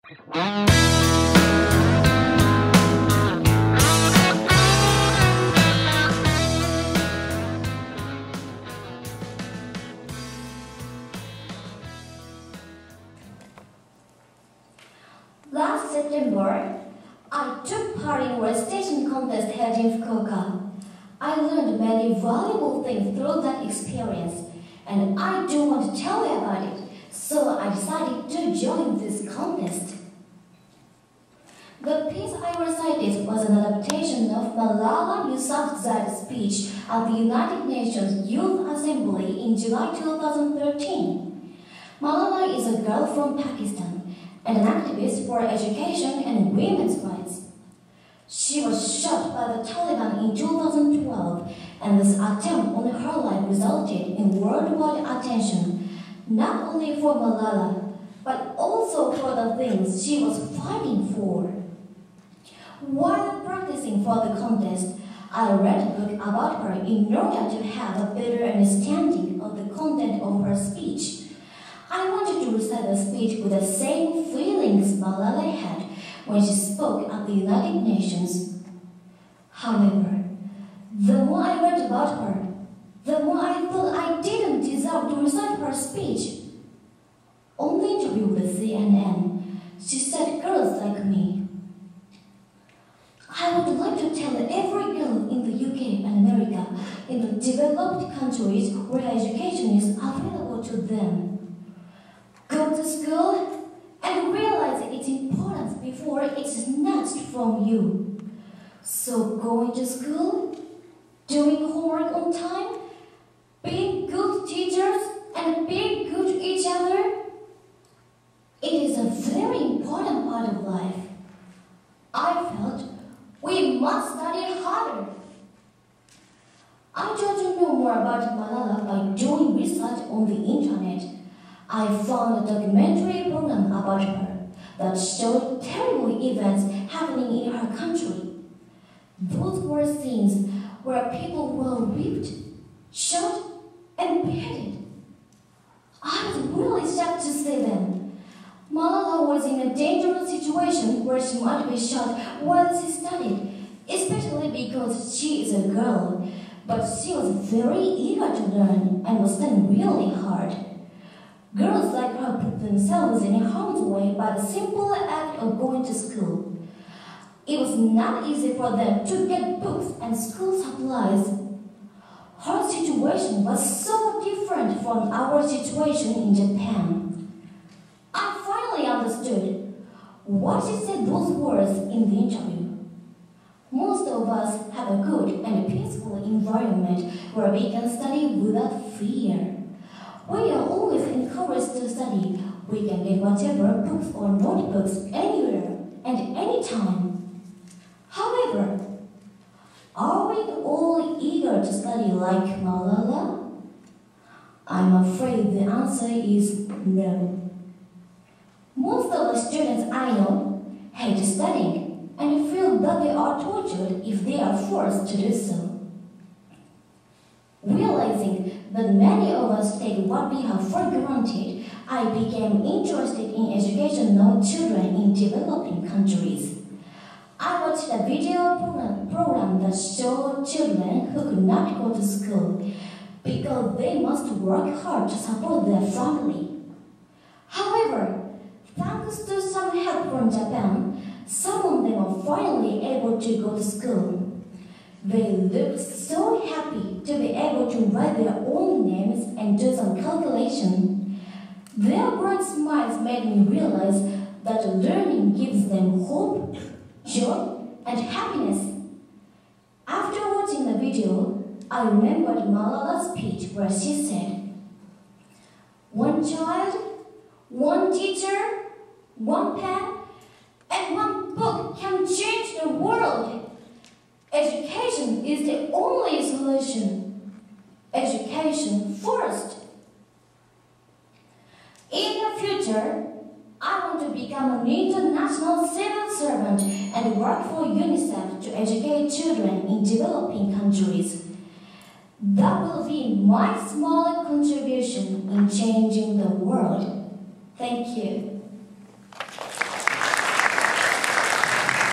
Last September, I took part in a recitation contest held in Fukuoka. I learned many valuable things through that experience, and I do want to tell you about it, so I decided to join this contest. The piece I recited was an adaptation of Malala Yousafzai's speech at the United Nations Youth Assembly in July 2013. Malala is a girl from Pakistan and an activist for education and women's rights. She was shot by the Taliban in 2012, and this attempt on her life resulted in worldwide attention, not only for Malala, but also for the things she was fighting for. While practicing for the contest, I read a book about her in order to have a better understanding of the content of her speech. I wanted to recite the speech with the same feelings Malala had when she spoke at the United Nations. However, the more I read about her, the more I thought I didn't deserve to recite her speech. On the interview with CNN, she said girls like me. I would like to tell every girl in the UK and America, in the developed countries where education is available to them. Go to school and realize its importance before it is snatched from you. So going to school, doing homework on time, being good teachers and being good to each other, it is a very important part of life. I felt we must study harder. I tried to know more about Malala by doing research on the internet. I found a documentary program about her that showed terrible events happening in her country. Those were scenes where people were whipped, shot, and beheaded. I was really shocked to see them. Malala was in a dangerous situation where she might be shot while she studied, especially because she is a girl, but she was very eager to learn and was studying really hard. Girls like her put themselves in harm's way by the simple act of going to school. It was not easy for them to get books and school supplies. Her situation was so different from our situation in Japan. I finally understood why she said those words in the interview. Most of us have a good and peaceful environment where we can study without fear. We are always encouraged to study. We can get whatever books or notebooks anywhere and anytime. However, are we all eager to study like Malala? I'm afraid the answer is no. Most of the students I know hate studying and feel that they are tortured if they are forced to do so. Realizing that many of us take what we have for granted, I became interested in education of children in developing countries. I watched a video program that showed children who could not go to school because they must work hard to support their family. However, thanks to some help from Japan, some of them are finally able to go to school. They looked so happy to be able to write their own names and do some calculation. Their bright smiles made me realize that learning gives them hope, joy, and happiness. After watching the video, I remembered Malala's speech where she said, "One child, one teacher, one pen, and one book can change the world. Education is the only solution. Education first." In the future, I want to become an international civil servant and work for UNICEF to educate children in developing countries. That will be my small contribution in changing the world. Thank you.